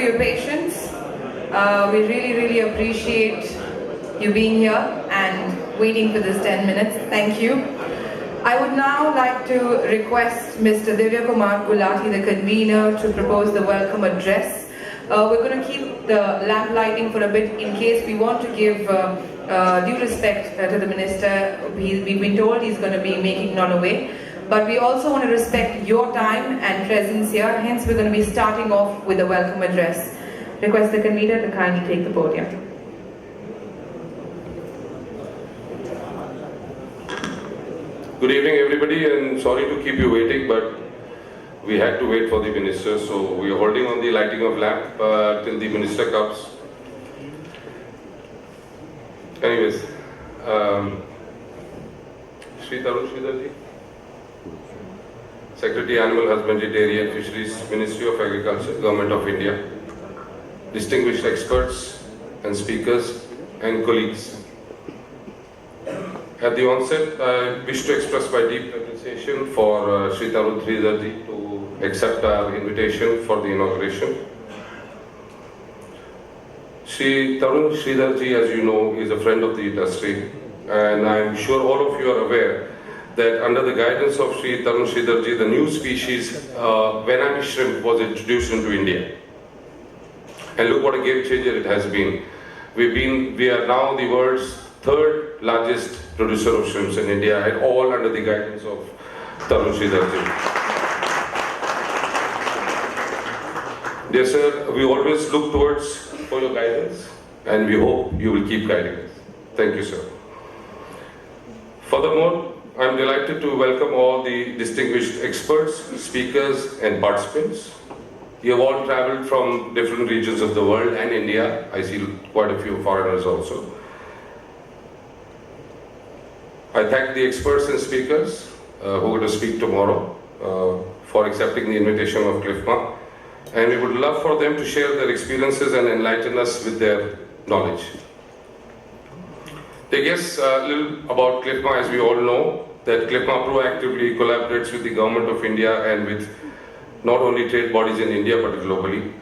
your patience. We really appreciate you being here and waiting for this 10 minutes. Thank you. I would now like to request Mr. Divya Kumar Gulati, the convener, to propose the welcome address. We're going to keep the lamp lighting for a bit in case we want to give due respect to the minister. We've been told he's going to be making it on the way. But we also want to respect your time and presence here. Hence, we're going to be starting off with the welcome address. Request the convener to kindly take the podium. Good evening, everybody, and sorry to keep you waiting, but we had to wait for the minister, so we are holding on the lighting of lamp till the minister comes. Anyways, Shri Tarun Sridharji, Secretary Animal Husbandry, Dairy and Fisheries, Ministry of Agriculture, Government of India, distinguished experts and speakers and colleagues. At the onset, I wish to express my deep appreciation for Shri Tarun Sridharji to accept our invitation for the inauguration. Shri Tarun Sridharji, as you know, is a friend of the industry, and I am sure all of you are aware that under the guidance of Shri Tarun Sridharji, the new species Venami shrimp was introduced into India. And look what a game changer it has been. We are now the world's third largest producer of shrimps in India, and all under the guidance of Tarun Sridharji. Dear sir, we always look towards for your guidance, and we hope you will keep guiding us. Thank you, sir. Furthermore, I am delighted to welcome all the distinguished experts, speakers, and participants. You have all traveled from different regions of the world and India. I see quite a few foreigners also. I thank the experts and speakers who are going to speak tomorrow for accepting the invitation of CLIFMA, and we would love for them to share their experiences and enlighten us with their knowledge. I guess a little about CLIFMA. As we all know, that CLIFMA proactively collaborates with the Government of India and with not only trade bodies in India but globally.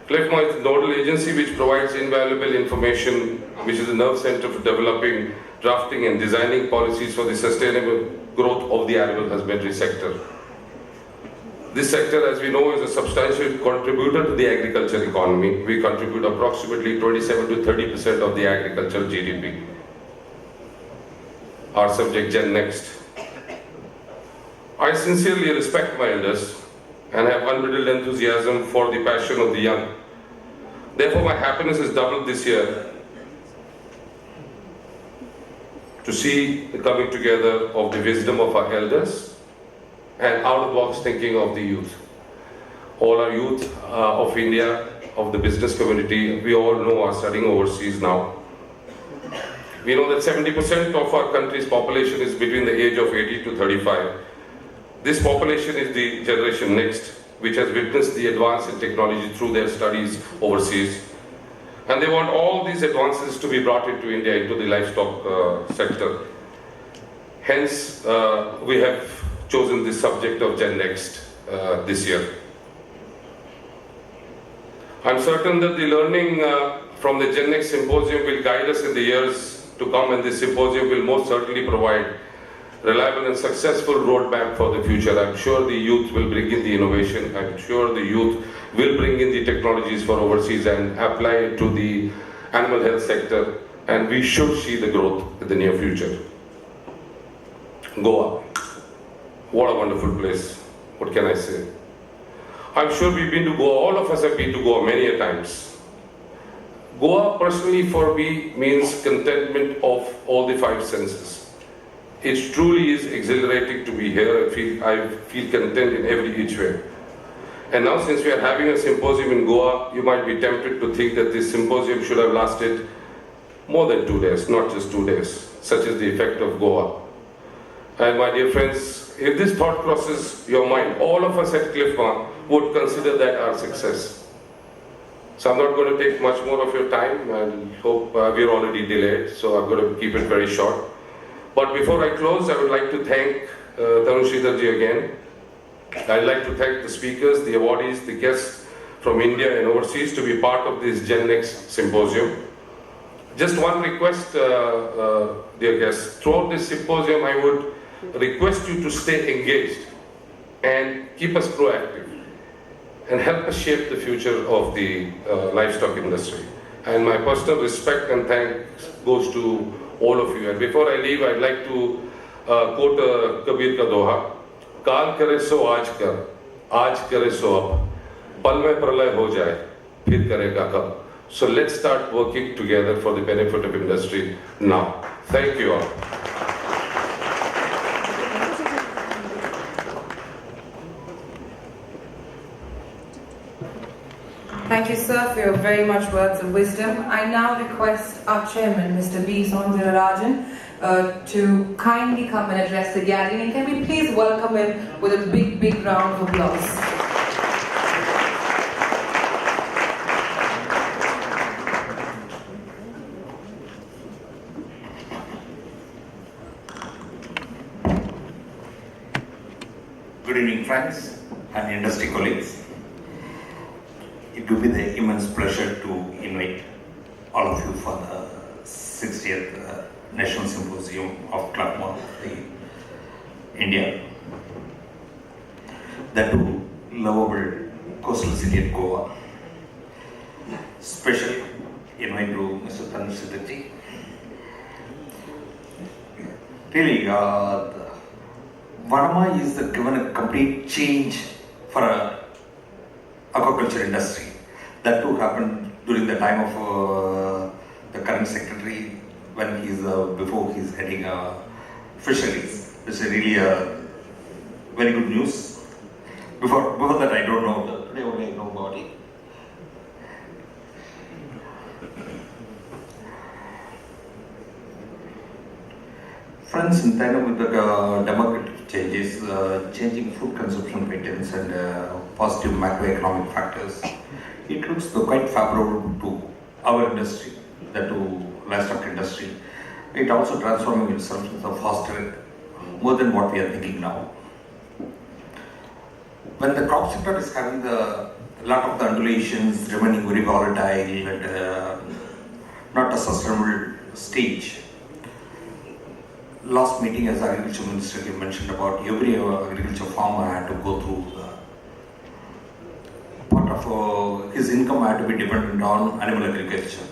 CLIFMA is the nodal agency which provides invaluable information, which is the nerve center for developing, drafting and designing policies for the sustainable growth of the animal husbandry sector. This sector, as we know, is a substantial contributor to the agriculture economy. We contribute approximately 27 to 30% of the agricultural GDP. Our subject, Gen Next. I sincerely respect my elders and have unbridled enthusiasm for the passion of the young. Therefore, my happiness is doubled this year to see the coming together of the wisdom of our elders and out-of-the-box thinking of the youth. All our youth of India, of the business community, we all know are studying overseas now. We know that 70% of our country's population is between the age of 80 to 35. This population is the generation next, which has witnessed the advance in technology through their studies overseas. And they want all these advances to be brought into India, into the livestock sector. Hence, we have chosen this subject of Gen Next this year. I'm certain that the learning from the Gen Next Symposium will guide us in the years to come, and this symposium will most certainly provide reliable and successful roadmap for the future. I'm sure the youth will bring in the innovation. I'm sure the youth will bring in the technologies for overseas and apply it to the animal health sector, and we should see the growth in the near future. Goa. What a wonderful place. What can I say? I'm sure we've been to Goa. All of us have been to Goa many a times. Goa, personally, for me, means contentment of all the five senses. It truly is exhilarating to be here. I feel content in every each way. And now, since we are having a symposium in Goa, you might be tempted to think that this symposium should have lasted more than 2 days, not just 2 days. Such is the effect of Goa. And my dear friends, if this thought crosses your mind, all of us at CLIFMA would consider that our success. So I'm not going to take much more of your time, and hope we're already delayed, so I'm going to keep it very short. But before I close, I would like to thank Tarun Sridharji again. I'd like to thank the speakers, the awardees, the guests from India and overseas to be part of this Gen Next symposium. Just one request, dear guests. Throughout this symposium, I would request you to stay engaged and keep us proactive and help us shape the future of the livestock industry. And my personal respect and thanks goes to all of you. And before I leave, I'd like to quote Kabir ka doha, Kaal kare so aaj kare so ab, pal mein pralay ho jaye, phir karega kab. So let's start working together for the benefit of industry now. Thank you all. Thank you, sir, for your very much words of wisdom. I now request our chairman, Mr. B. Soundararajan, to kindly come and address the gathering. And can we please welcome him with a big, big round of applause. Good evening, friends and industry colleagues. It will be the immense pleasure to invite all of you for the 60th National Symposium of Club India. That too, lovable coastal city at Goa. Special invite to Mr. Tanush Siddharthi. Really, Varma is given a complete change for aquaculture industry. That too happened during the time of the current secretary when before he's heading fisheries. It's really very good news. Before that, I don't know. Today only I know about it. Friends, in tandem with the demographic changes, changing food consumption patterns and positive macroeconomic factors, it looks quite favorable to our industry, that to livestock industry. It also transforming itself faster, more than what we are thinking now. When the crop sector is having a lot of the undulations, remaining very volatile and not a sustainable stage. Last meeting, as Agriculture Minister mentioned about every agriculture farmer had to go through part of his income had to be dependent on animal agriculture.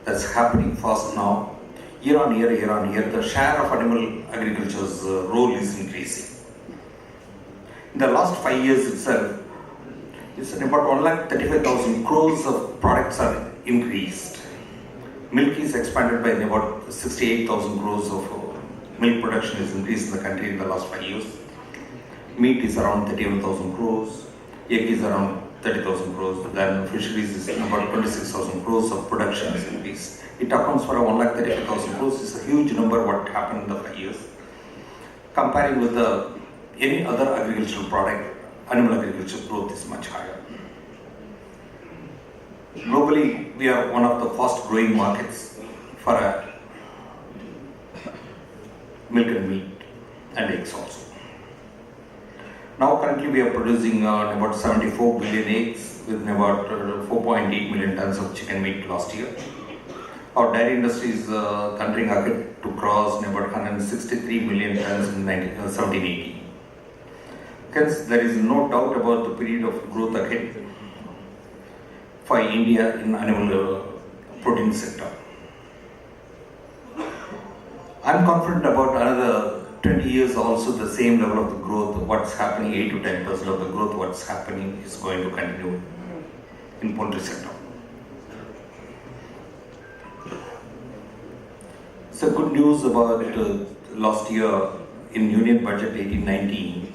That's happening fast now. Year on year, the share of animal agriculture's role is increasing. In the last 5 years itself, it's about 1,35,000 crores of products are increased. Milk is expanded by about 68,000 crores of milk production is increased in the country in the last 5 years. Meat is around 31,000 crores. Egg is around 30,000 crores. Then fisheries is about 26,000 crores of production is increased. It accounts for 1,35,000 crores. It's a huge number what happened in the 5 years. Comparing with any other agricultural product, animal agriculture growth is much higher. Globally, we are one of the fast growing markets for milk and meat and eggs also. Now currently we are producing about 74 billion eggs with about 4.8 million tons of chicken meat last year. Our dairy industry is thundering ahead to cross about 163 million tons in 1780. Hence there is no doubt about the period of growth ahead for India in animal protein sector. I'm confident about another 20 years also the same level of the growth, what's happening, 8 to 10% of the growth, what's happening is going to continue in poultry sector. So good news about last year in Union Budget 18-19,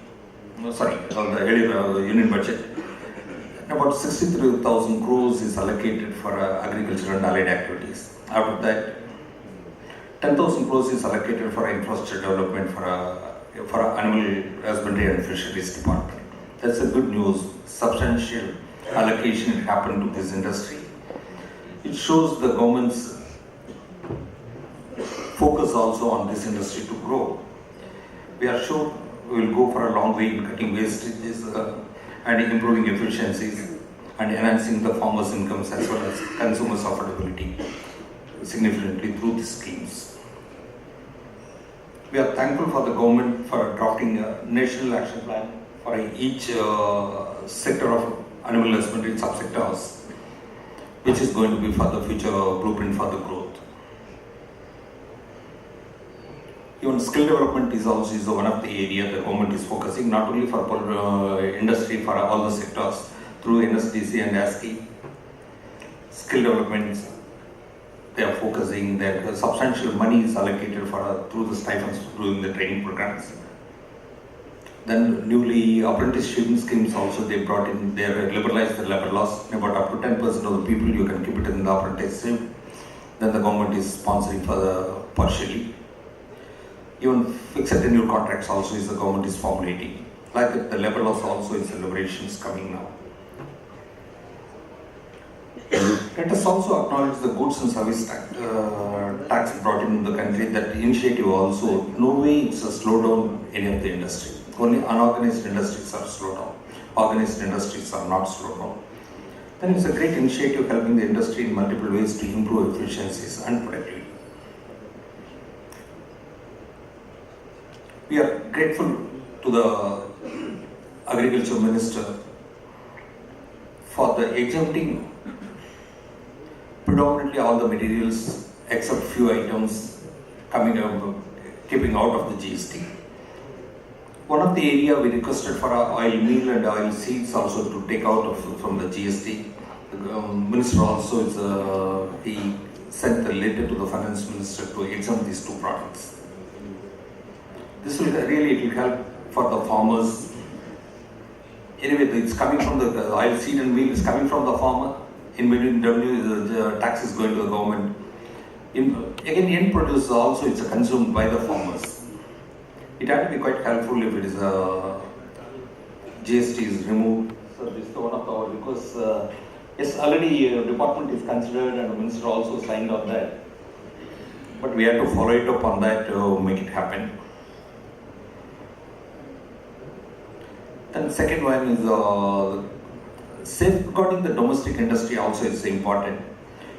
the earlier Union Budget, about 63,000 crores is allocated for agriculture and allied activities. Out of that, 10,000 crores is allocated for infrastructure development for animal husbandry and fisheries department. That's a good news. Substantial allocation happened to this industry. It shows the government's focus also on this industry to grow. We are sure we will go for a long way in cutting wastages and improving efficiencies and enhancing the farmers' incomes as well as consumers' affordability significantly through these schemes. We are thankful for the government for drafting a national action plan for each sector of animal husbandry subsectors, which is going to be for the future blueprint for the growth. Even skill development is also one of the area the government is focusing, not only for industry, for all the sectors through NSDC and ASCII. Skill development, they are focusing that substantial money is allocated for through the stipends during the training programs. Then newly apprenticeship schemes also they brought in, they liberalized the labor laws. About up to 10% of the people you can keep it in the apprenticeship. Then the government is sponsoring for the partially. Even fixed tenure contracts also is the government is formulating. Like the labor laws also is deliberations coming now. Let us also acknowledge the goods and service tax brought in the country. That initiative also, no way it's a slow down any of the industry. Only unorganized industries are slow down. Organized industries are not slow down. Then it's a great initiative helping the industry in multiple ways to improve efficiencies and productivity. We are grateful to the Agriculture Minister for the exempting predominantly all the materials except few items keeping out of the GST. One of the area we requested for our oil meal and oil seeds also to take out from the GST. The Minister also he sent a letter to the Finance Minister to exempt these two products. This will really help for the farmers. Anyway, it's coming from the oil seed and meal is coming from the farmer. In between the tax is going to the government. Again, end produce also it's consumed by the farmers. It had to be quite helpful if it is GST is removed. So this is one of our requests. Yes, already department is considered and the minister also signed on that. But we have to follow it up on that to make it happen. Then second one is safeguarding the domestic industry also is important.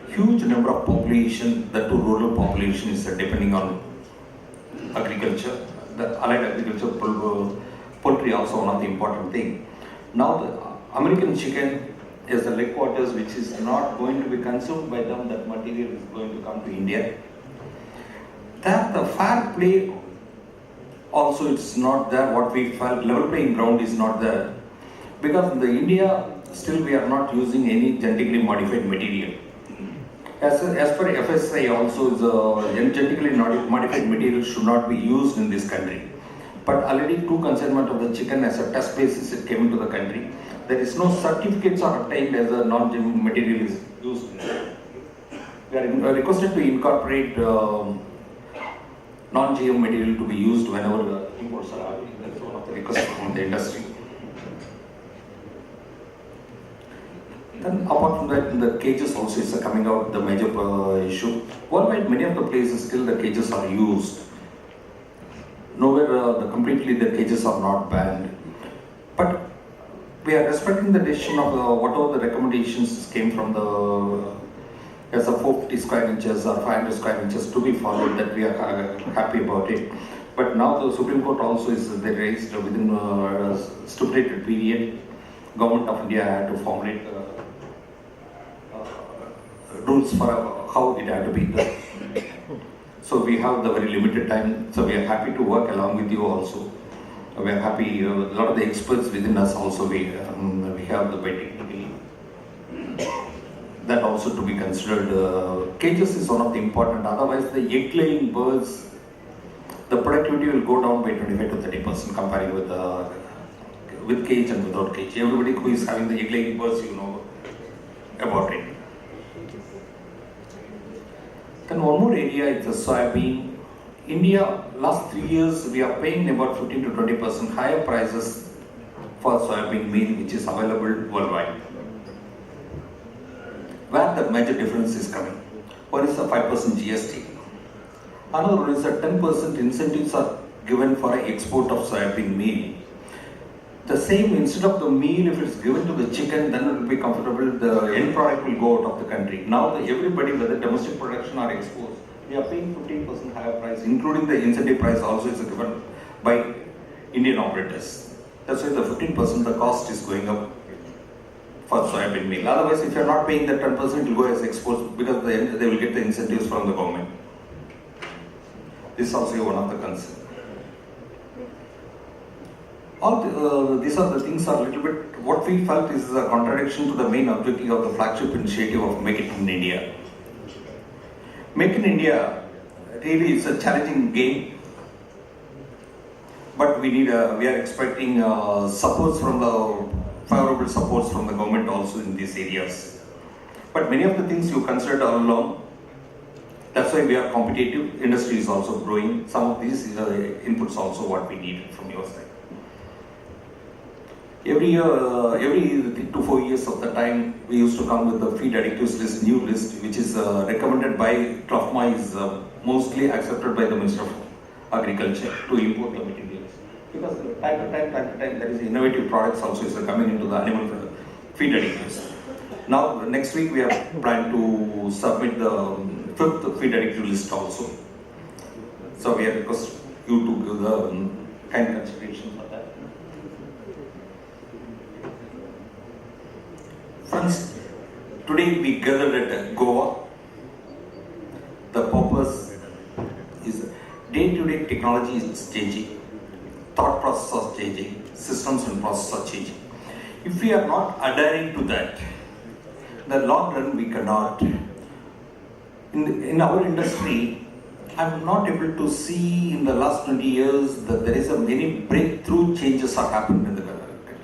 Huge number of population, the rural population is depending on agriculture. The allied agriculture, poultry also one of the important thing. Now the American chicken is the leg quarters which is not going to be consumed by them, that material is going to come to India. That the fair play also it's not there, what we felt, level playing ground is not there. Because in the India, still we are not using any genetically modified material. As per FSI also, genetically modified material should not be used in this country. But already two consignment of the chicken as a test basis it came into the country. There is no certificates are obtained as a non-GM material is used. We are requested to incorporate non-GM material to be used whenever the imports are happening. That's one of the requests from the industry. Then apart from that, the cages also is coming out the major issue. Worldwide, many of the places still the cages are used. Nowhere completely the cages are not banned. But we are respecting the decision of whatever the recommendations came from the as a 450 square inches or 500 square inches to be followed, that we are happy about it. But now the Supreme Court also is they raised within a stipulated period. Government of India had to formulate rules for how it had to be done. So we have the very limited time. So we are happy to work along with you also. We are happy. A lot of the experts within us also we have the very technically. That also to be considered. Cages is one of the important. Otherwise, the egg-laying birds, the productivity will go down by 25 to 30% comparing with cage and without cage. Everybody who is having the egg-laying birds, you know about it. Then one more area is the soybean. India, last 3 years, we are paying about 15 to 20% higher prices for soybean meal, which is available worldwide. Where the major difference is coming. One is the 5% GST. Another one is that 10% incentives are given for export of soybean meal. The same, instead of the meal, if it's given to the chicken, then it will be comfortable, the end product will go out of the country. Now everybody, whether domestic production or exports, they are paying 15% higher price, including the incentive price also is given by Indian operators. That's why the 15% the cost is going up for soybean meal. Otherwise, if you are not paying that 10%, it will go as exports because they will get the incentives from the government. This is also one of the concerns. These are the things are a little bit, what we felt is a contradiction to the main objective of the flagship initiative of Make It in India. Make in India really is a challenging game, but we are expecting favorable supports from the government also in these areas. But many of the things you considered all along, that's why we are competitive, industry is also growing. Some of these inputs also what we need from your side. Every 3 to 4 years of the time, we used to come with the feed additives list, new list, which is recommended by CLAFMA, is mostly accepted by the Minister of Agriculture to import the materials. Because time to time, there is innovative products also is coming into the animal feed additives. Now, next week we are planning to submit the 5th feed additive list also. So we request you to give the kind consideration for that. Friends, today we gathered at Goa. The purpose is day-to-day technology is changing, thought process are changing, systems and processes are changing. If we are not adhering to that, in the long run we cannot. In our industry, I'm not able to see in the last 20 years that there is many breakthrough changes are happening in the country.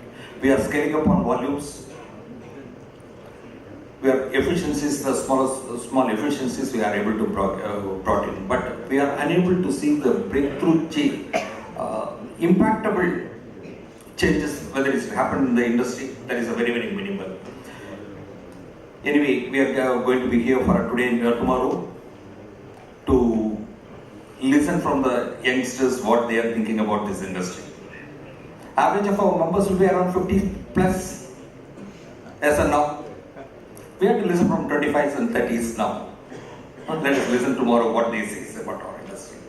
We are scaling up on volumes. We are efficiencies, the small efficiencies we are able to brought in, but we are unable to see the breakthrough impactable changes, whether it's happened in the industry. That is a very, very minimal. Anyway, we are going to be here for today and tomorrow to listen from the youngsters what they are thinking about this industry. Average of our members will be around 50 plus as of now. We have to listen from 25s and 30s now. Let us listen tomorrow what they say about our industry.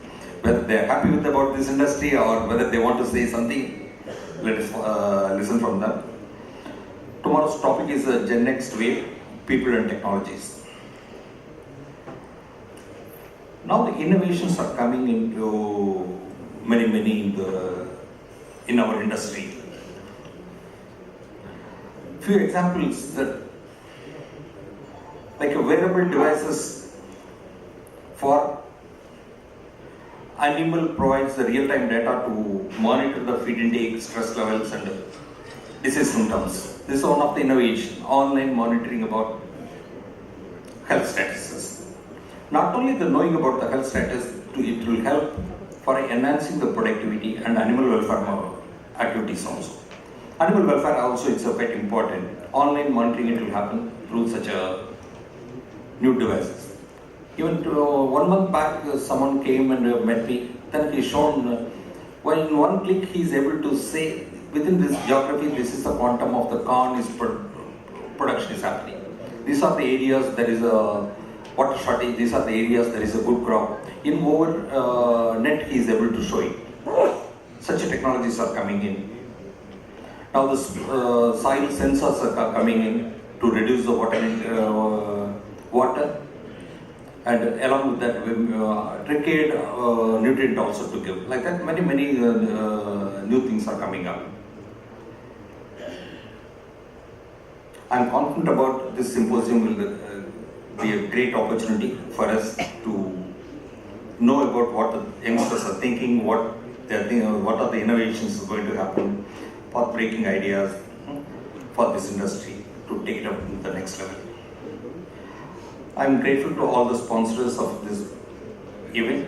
Whether they are happy with about this industry or whether they want to say something, let us listen from them. Tomorrow's topic is the Gen Next Wave, People and Technologies. Now the innovations are coming into many in our industry. Few examples that like a wearable devices for animal provides the real-time data to monitor the feed intake, stress levels and disease symptoms. This is one of the innovation, online monitoring about health statuses. Not only the knowing about the health status, it will help for enhancing the productivity and animal welfare activities also. Animal welfare also is quite important. Online monitoring it will happen through such a new devices. Even 1 month back, someone came and met me. Then he shown, while in one click he is able to say within this geography, this is the quantum of the corn is production is happening. These are the areas there is a water shortage. These are the areas there is a good crop. In over net, he is able to show it. Such technologies are coming in. Now the soil sensors are coming in to reduce the water, and along with that tricade nutrient also to give. Like that many new things are coming up. I am confident about this symposium will be a great opportunity for us to know about what the youngsters are thinking, what they are thinking, what are the innovations going to happen, path-breaking ideas for this industry to take it up to the next level. I am grateful to all the sponsors of this event,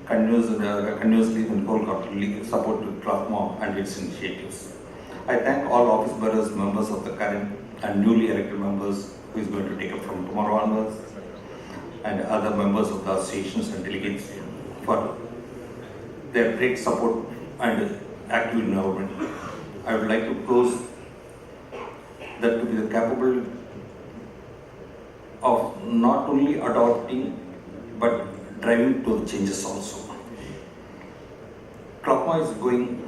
continuously and wholeheartedly support to CLAFMA and its initiatives. I thank all office bearers, members of the current and newly elected members who is going to take up from tomorrow onwards, and other members of the associations and delegates for their great support and active involvement I would like to close that to be the capable of not only adopting but driving to the changes also. CLOCMA is going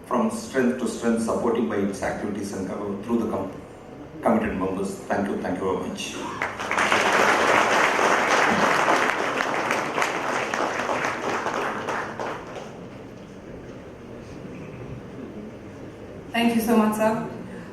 from strength to strength, supporting by its activities and through the committed members. Thank you very much. Thank you so much, sir.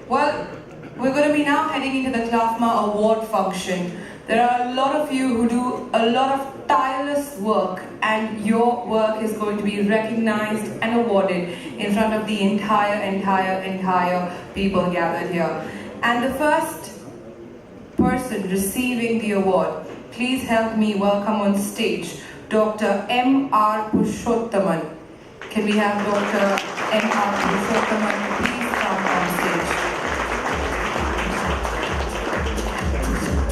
Well, we're going to be now heading into the CLOCMA award function. There are a lot of you who do a lot of tireless work, and your work is going to be recognized and awarded in front of the entire people gathered here. And the first person receiving the award, please help me welcome on stage Dr. M.R. Purushothaman. Can we have Dr. M.R. Purushothaman please come on stage?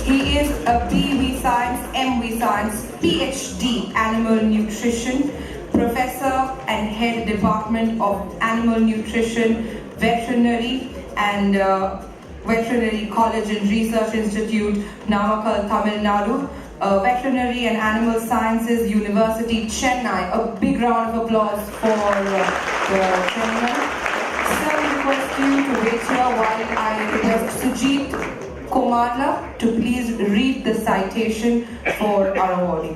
He is a B.V. Science, M.V. Science, PhD Animal Nutrition, Professor and Head Department of Animal Nutrition, Veterinary and Veterinary College and Research Institute, Namakkal, Tamil Nadu. Veterinary and Animal Sciences University, Chennai. A big round of applause for the gentleman. Sir, we request you to wait here while I request Sujit Komarla to please read the citation for our awardee.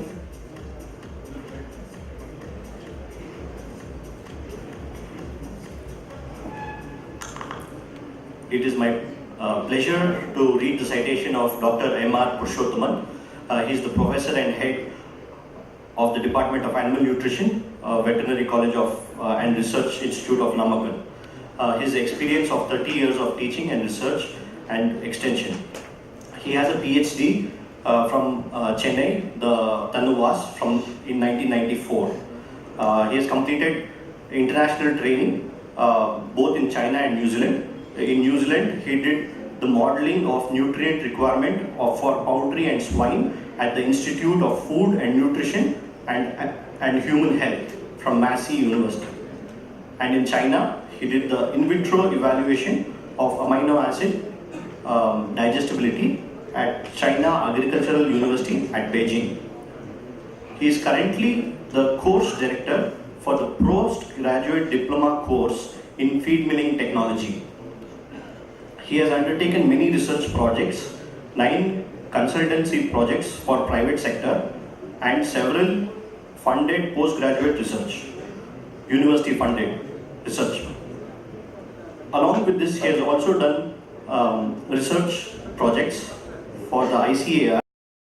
It is my pleasure to read the citation of Dr. M.R. Purushothaman. He is the Professor and Head of the Department of Animal Nutrition, Veterinary College and Research Institute of Namakkal. His experience of 30 years of teaching and research and extension. He has a PhD from Chennai, the Tannuvas, in 1994. He has completed international training both in China and New Zealand. In New Zealand, he did the modeling of nutrient requirement for poultry and swine at the Institute of Food and Nutrition and Human Health from Massey University. And in China, he did the in vitro evaluation of amino acid digestibility at China Agricultural University at Beijing. He is currently the course director for the postgraduate diploma course in feed milling technology. He has undertaken many research projects, 9 consultancy projects for private sector, and several funded postgraduate research, university funded research. Along with this, he has also done research projects for the ICAR